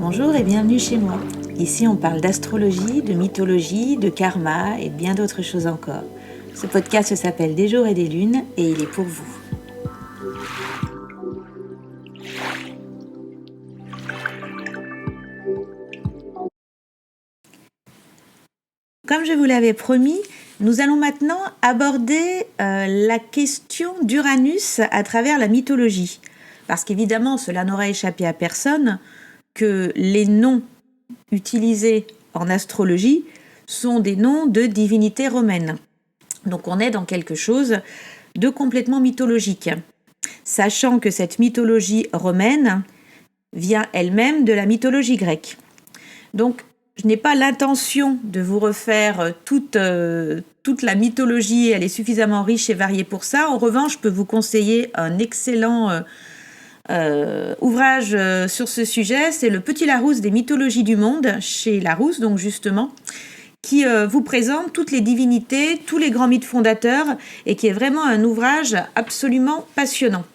Bonjour et bienvenue chez moi. Ici on parle d'astrologie, de mythologie, de karma et bien d'autres choses encore. Ce podcast s'appelle Des jours et des lunes et il est pour vous. Comme je vous l'avais promis, nous allons maintenant aborder la question d'Uranus à travers la mythologie. Parce qu'évidemment, cela n'aura échappé à personne que les noms utilisés en astrologie sont des noms de divinités romaines. Donc on est dans quelque chose de complètement mythologique, sachant que cette mythologie romaine vient elle-même de la mythologie grecque. Donc je n'ai pas l'intention de vous refaire toute la mythologie, elle est suffisamment riche et variée pour ça. En revanche, je peux vous conseiller un excellent ouvrage sur ce sujet, c'est Le Petit Larousse des mythologies du monde, chez Larousse, donc justement, qui vous présente toutes les divinités, tous les grands mythes fondateurs, et qui est vraiment un ouvrage absolument passionnant.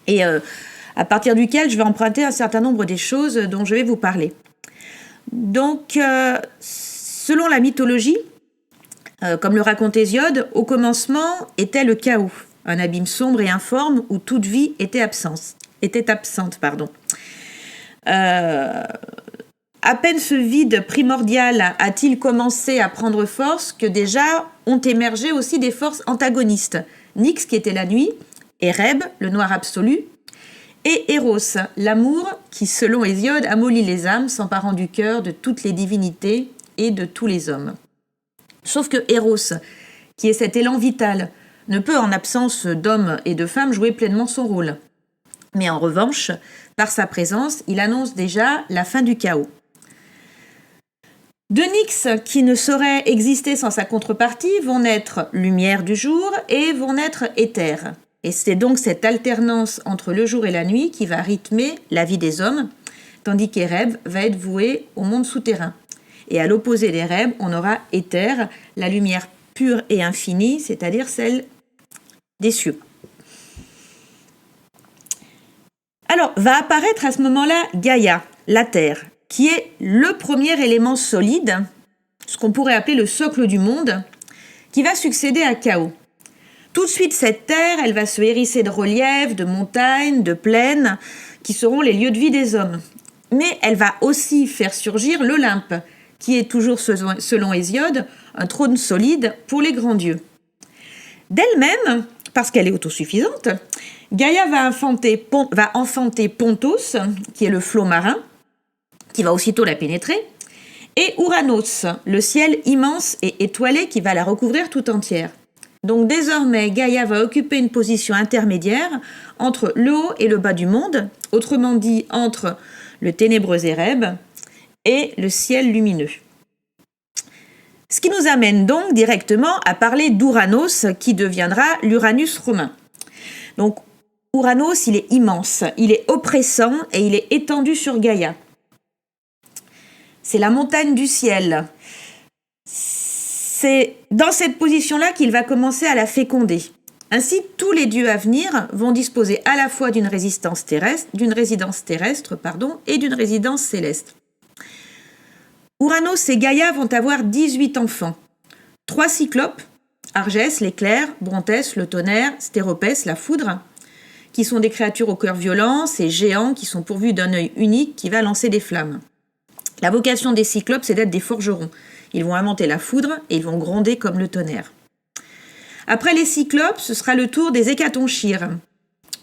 Et à partir duquel je vais emprunter un certain nombre des choses dont je vais vous parler. Donc, selon la mythologie, comme le raconte Hésiode, au commencement était le chaos, un abîme sombre et informe où toute vie était absente. À peine ce vide primordial a-t-il commencé à prendre force que déjà ont émergé aussi des forces antagonistes. Nyx, qui était la nuit, Ereb, le noir absolu, et Eros, l'amour qui, selon Hésiode, amollit les âmes, s'emparant du cœur de toutes les divinités et de tous les hommes. Sauf que Eros, qui est cet élan vital, ne peut, en absence d'hommes et de femmes, jouer pleinement son rôle. Mais en revanche, par sa présence, il annonce déjà la fin du chaos. De Nyx, qui ne saurait exister sans sa contrepartie, vont naître lumière du jour et vont naître éther. Et c'est donc cette alternance entre le jour et la nuit qui va rythmer la vie des hommes, tandis qu'Ereb va être voué au monde souterrain. Et à l'opposé d'Ereb, on aura éther, la lumière pure et infinie, c'est-à-dire celle des cieux. Alors, va apparaître à ce moment-là Gaïa, la Terre, qui est le premier élément solide, ce qu'on pourrait appeler le socle du monde, qui va succéder à Chaos. Tout de suite, cette Terre, elle va se hérisser de reliefs, de montagnes, de plaines, qui seront les lieux de vie des hommes. Mais elle va aussi faire surgir l'Olympe, qui est toujours, selon Hésiode, un trône solide pour les grands dieux. D'elle-même, parce qu'elle est autosuffisante, Gaïa va enfanter Pontos, qui est le flot marin, qui va aussitôt la pénétrer, et Ouranos, le ciel immense et étoilé qui va la recouvrir tout entière. Donc désormais, Gaïa va occuper une position intermédiaire entre le haut et le bas du monde, autrement dit entre le ténébreux Ereb et le ciel lumineux. Ce qui nous amène donc directement à parler d'Ouranos, qui deviendra l'Uranus romain. Donc Ouranos, il est immense, il est oppressant et il est étendu sur Gaïa. C'est la montagne du ciel. C'est dans cette position-là qu'il va commencer à la féconder. Ainsi, tous les dieux à venir vont disposer à la fois d'une résidence terrestre et d'une résidence céleste. Ouranos et Gaïa vont avoir 18 enfants. 3 cyclopes, Argès, l'éclair, Brontès, le tonnerre, Stéropès, la foudre, qui sont des créatures au cœur violent, ces géants qui sont pourvus d'un œil unique qui va lancer des flammes. La vocation des cyclopes, c'est d'être des forgerons. Ils vont inventer la foudre et ils vont gronder comme le tonnerre. Après les cyclopes, ce sera le tour des hécatonchires.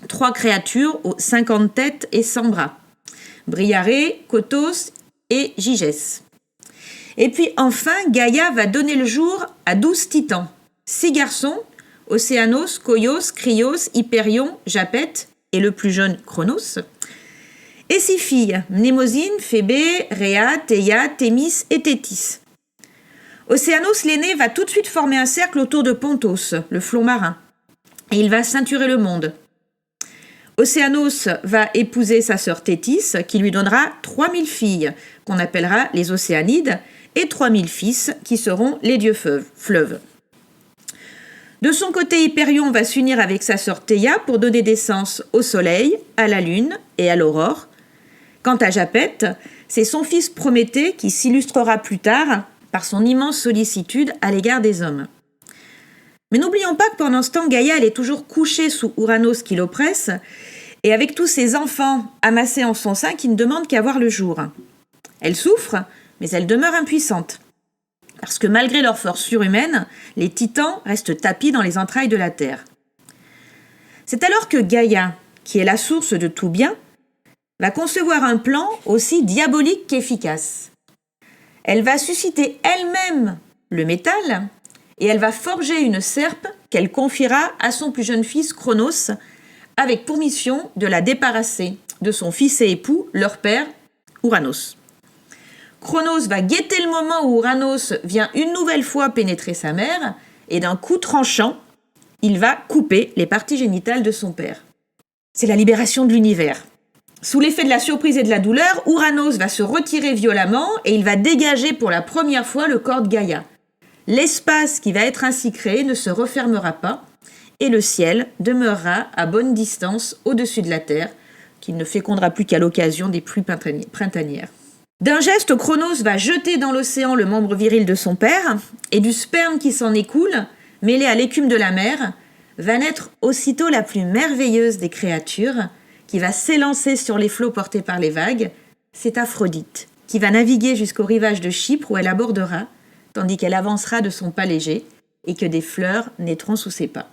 3 créatures aux 50 têtes et 100 bras. Briarée, Kotos et Gygès. Et puis enfin, Gaïa va donner le jour à 12 titans. 6 garçons, Océanos, Koios, Krios, Hyperion, Japet et le plus jeune Chronos. Et 6 filles, Mnémosyne, Phébé, Rhéa, Théia, Thémis et Thétis. Océanos l'aîné va tout de suite former un cercle autour de Pontos, le flot marin, et il va ceinturer le monde. Océanos va épouser sa sœur Thétis, qui lui donnera 3000 filles, qu'on appellera les Océanides, et 3000 fils, qui seront les dieux fleuves. De son côté, Hyperion va s'unir avec sa sœur Théia pour donner naissance au soleil, à la lune et à l'aurore. Quant à Japet, c'est son fils Prométhée qui s'illustrera plus tard par son immense sollicitude à l'égard des hommes. Mais n'oublions pas que pendant ce temps, Gaïa elle est toujours couchée sous Ouranos qui l'oppresse, et avec tous ses enfants amassés en son sein qui ne demandent qu'à voir le jour. Elle souffre, mais elle demeure impuissante. Parce que malgré leur force surhumaine, les titans restent tapis dans les entrailles de la terre. C'est alors que Gaïa, qui est la source de tout bien, va concevoir un plan aussi diabolique qu'efficace. Elle va susciter elle-même le métal et elle va forger une serpe qu'elle confiera à son plus jeune fils Cronos avec pour mission de la débarrasser de son fils et époux, leur père, Ouranos. Cronos va guetter le moment où Ouranos vient une nouvelle fois pénétrer sa mère et d'un coup tranchant, il va couper les parties génitales de son père. C'est la libération de l'univers. Sous l'effet de la surprise et de la douleur, Ouranos va se retirer violemment et il va dégager pour la première fois le corps de Gaïa. L'espace qui va être ainsi créé ne se refermera pas et le ciel demeurera à bonne distance au-dessus de la terre, qu'il ne fécondera plus qu'à l'occasion des pluies printanières. D'un geste, Cronos va jeter dans l'océan le membre viril de son père et du sperme qui s'en écoule, mêlé à l'écume de la mer, va naître aussitôt la plus merveilleuse des créatures qui va s'élancer sur les flots portés par les vagues, c'est Aphrodite, qui va naviguer jusqu'au rivage de Chypre où elle abordera, tandis qu'elle avancera de son pas léger et que des fleurs naîtront sous ses pas.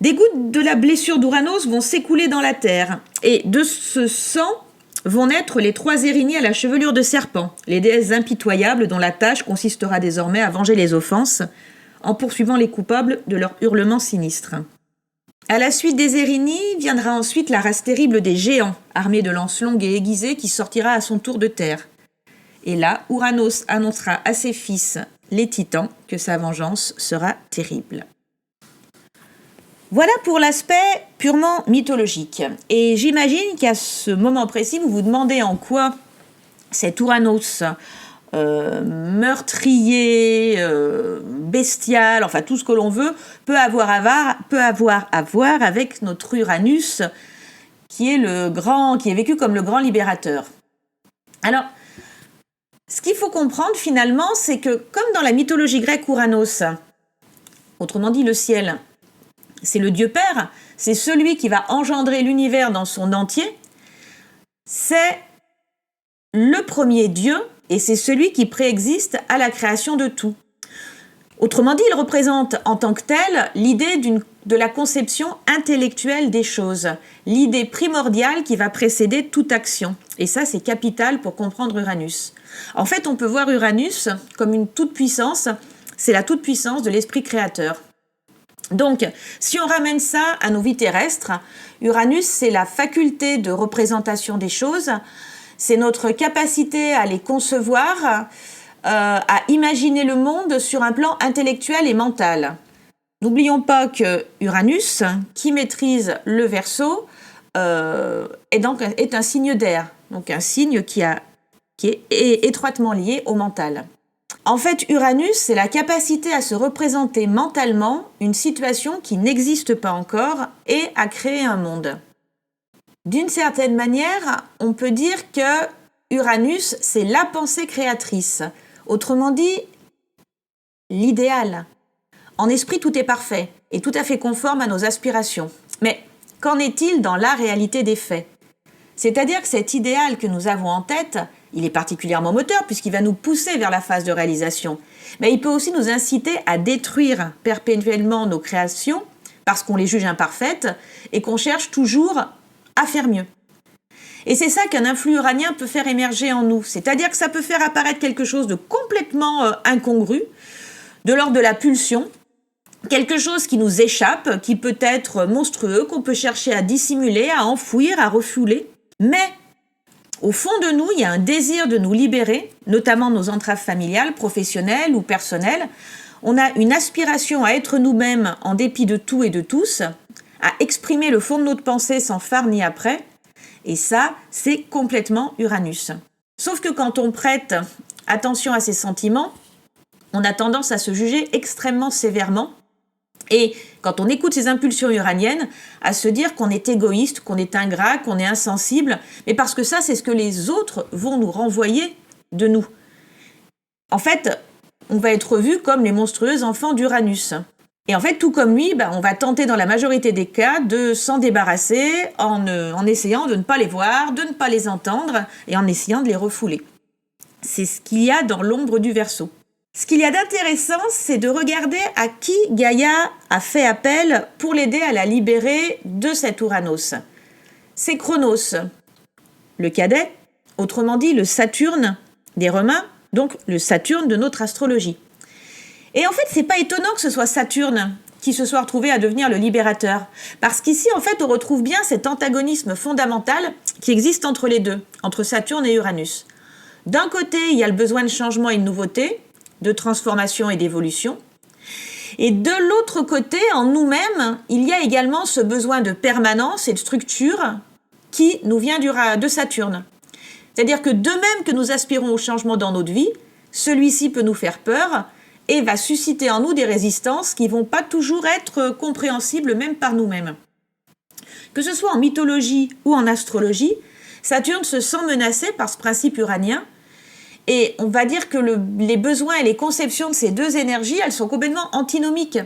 Des gouttes de la blessure d'Ouranos vont s'écouler dans la terre, et de ce sang vont naître les 3 Érinies à la chevelure de serpent, les déesses impitoyables dont la tâche consistera désormais à venger les offenses en poursuivant les coupables de leurs hurlements sinistres. À la suite des Érinies viendra ensuite la race terrible des géants, armés de lances longues et aiguisées qui sortira à son tour de terre. Et là, Ouranos annoncera à ses fils, les titans, que sa vengeance sera terrible. Voilà pour l'aspect purement mythologique. Et j'imagine qu'à ce moment précis, vous vous demandez en quoi cet Ouranos meurtrier, bestial, enfin tout ce que l'on veut, peut avoir à voir avec notre Uranus, qui est vécu comme le grand libérateur. Alors, ce qu'il faut comprendre finalement, c'est que comme dans la mythologie grecque, Ouranos, autrement dit le ciel, c'est le Dieu Père, c'est celui qui va engendrer l'univers dans son entier, c'est le premier Dieu et c'est celui qui préexiste à la création de tout. Autrement dit, il représente en tant que tel l'idée de la conception intellectuelle des choses, l'idée primordiale qui va précéder toute action. Et ça, c'est capital pour comprendre Uranus. En fait, on peut voir Uranus comme une toute-puissance, c'est la toute-puissance de l'esprit créateur. Donc, si on ramène ça à nos vies terrestres, Uranus, c'est la faculté de représentation des choses, c'est notre capacité à les concevoir, à imaginer le monde sur un plan intellectuel et mental. N'oublions pas que Uranus, qui maîtrise le Verseau, est un signe d'air, donc un signe qui est étroitement lié au mental. En fait, Uranus, c'est la capacité à se représenter mentalement une situation qui n'existe pas encore et à créer un monde. D'une certaine manière, on peut dire que Uranus, c'est la pensée créatrice. Autrement dit, l'idéal. En esprit, tout est parfait et tout à fait conforme à nos aspirations. Mais qu'en est-il dans la réalité des faits ? C'est-à-dire que cet idéal que nous avons en tête, il est particulièrement moteur puisqu'il va nous pousser vers la phase de réalisation. Mais il peut aussi nous inciter à détruire perpétuellement nos créations parce qu'on les juge imparfaites et qu'on cherche toujours à faire mieux. Et c'est ça qu'un influx uranien peut faire émerger en nous. C'est-à-dire que ça peut faire apparaître quelque chose de complètement incongru, de l'ordre de la pulsion, quelque chose qui nous échappe, qui peut être monstrueux, qu'on peut chercher à dissimuler, à enfouir, à refouler. Mais au fond de nous, il y a un désir de nous libérer, notamment nos entraves familiales, professionnelles ou personnelles. On a une aspiration à être nous-mêmes en dépit de tout et de tous, à exprimer le fond de notre pensée sans phare ni après. Et ça, c'est complètement Uranus. Sauf que quand on prête attention à ses sentiments, on a tendance à se juger extrêmement sévèrement Et quand on écoute ces impulsions uraniennes, à se dire qu'on est égoïste, qu'on est ingrat, qu'on est insensible, mais parce que ça, c'est ce que les autres vont nous renvoyer de nous. En fait, on va être vus comme les monstrueux enfants d'Uranus. Et en fait, tout comme lui, on va tenter dans la majorité des cas de s'en débarrasser en essayant de ne pas les voir, de ne pas les entendre et en essayant de les refouler. C'est ce qu'il y a dans l'ombre du Verseau. Ce qu'il y a d'intéressant, c'est de regarder à qui Gaïa a fait appel pour l'aider à la libérer de cet Uranos. C'est Chronos, le cadet, autrement dit le Saturne des Romains, donc le Saturne de notre astrologie. Et en fait, c'est pas étonnant que ce soit Saturne qui se soit retrouvé à devenir le libérateur. Parce qu'ici, en fait, on retrouve bien cet antagonisme fondamental qui existe entre les deux, entre Saturne et Uranus. D'un côté, il y a le besoin de changement et de nouveauté, de transformation et d'évolution. Et de l'autre côté, en nous-mêmes, il y a également ce besoin de permanence et de structure qui nous vient de Saturne. C'est-à-dire que de même que nous aspirons au changement dans notre vie, celui-ci peut nous faire peur et va susciter en nous des résistances qui ne vont pas toujours être compréhensibles même par nous-mêmes. Que ce soit en mythologie ou en astrologie, Saturne se sent menacé par ce principe uranien et on va dire que les besoins et les conceptions de ces deux énergies, elles sont complètement antinomiques.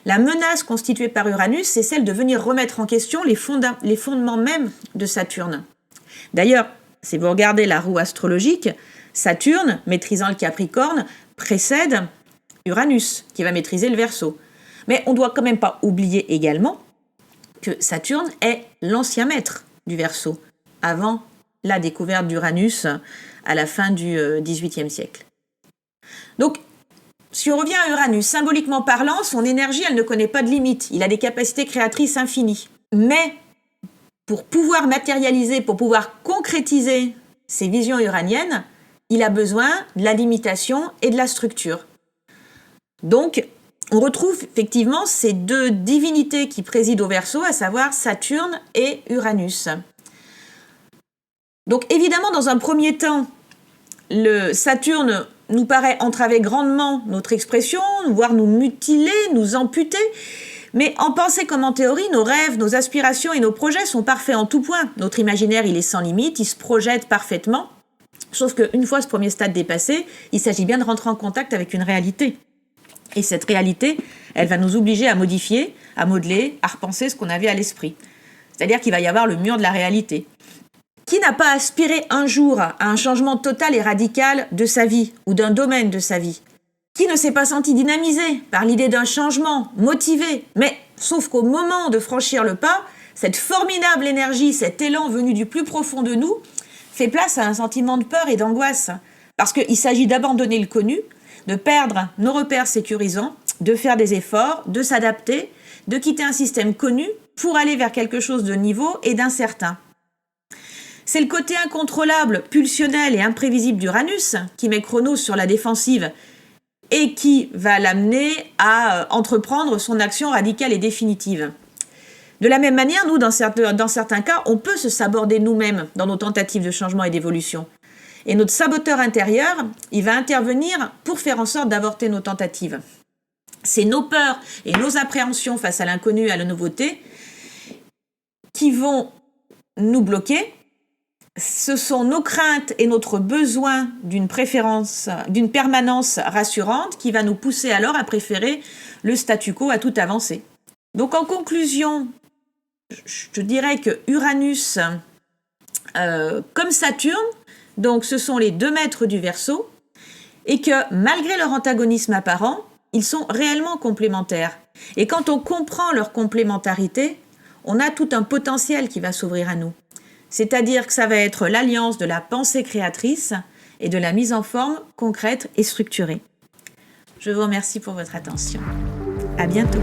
La menace constituée par Uranus, c'est celle de venir remettre en question les fondements même de Saturne. D'ailleurs, si vous regardez la roue astrologique, Saturne, maîtrisant le Capricorne, précède Uranus, qui va maîtriser le Verseau. Mais on ne doit quand même pas oublier également que Saturne est l'ancien maître du Verseau, avant la découverte d'Uranus à la fin du XVIIIe siècle. Donc, si on revient à Uranus, symboliquement parlant, son énergie, elle ne connaît pas de limite. Il a des capacités créatrices infinies. Mais pour pouvoir matérialiser, pour pouvoir concrétiser ses visions uraniennes, il a besoin de la limitation et de la structure. Donc, on retrouve effectivement ces deux divinités qui président au Verseau, à savoir Saturne et Uranus. Donc, évidemment, dans un premier temps, le Saturne nous paraît entraver grandement notre expression, voire nous mutiler, nous amputer. Mais en pensée comme en théorie, nos rêves, nos aspirations et nos projets sont parfaits en tout point. Notre imaginaire, il est sans limite, il se projette parfaitement. Sauf qu'une fois ce premier stade dépassé, il s'agit bien de rentrer en contact avec une réalité. Et cette réalité, elle va nous obliger à modifier, à modeler, à repenser ce qu'on avait à l'esprit. C'est-à-dire qu'il va y avoir le mur de la réalité. Qui n'a pas aspiré un jour à un changement total et radical de sa vie ou d'un domaine de sa vie ? Qui ne s'est pas senti dynamisé par l'idée d'un changement, motivé ? Mais sauf qu'au moment de franchir le pas, cette formidable énergie, cet élan venu du plus profond de nous, fait place à un sentiment de peur et d'angoisse. Parce qu'il s'agit d'abandonner le connu, de perdre nos repères sécurisants, de faire des efforts, de s'adapter, de quitter un système connu pour aller vers quelque chose de nouveau et d'incertain. C'est le côté incontrôlable, pulsionnel et imprévisible d'Uranus qui met Chronos sur la défensive et qui va l'amener à entreprendre son action radicale et définitive. De la même manière, nous, dans certains cas, on peut se saborder nous-mêmes dans nos tentatives de changement et d'évolution. Et notre saboteur intérieur, il va intervenir pour faire en sorte d'avorter nos tentatives. C'est nos peurs et nos appréhensions face à l'inconnu et à la nouveauté qui vont nous bloquer. Ce sont nos craintes et notre besoin d'une permanence rassurante qui va nous pousser alors à préférer le statu quo à toute avancée. Donc en conclusion, je dirais que Uranus, comme Saturne, donc ce sont les deux maîtres du Verseau, et que malgré leur antagonisme apparent, ils sont réellement complémentaires. Et quand on comprend leur complémentarité, on a tout un potentiel qui va s'ouvrir à nous. C'est-à-dire que ça va être l'alliance de la pensée créatrice et de la mise en forme concrète et structurée. Je vous remercie pour votre attention. À bientôt.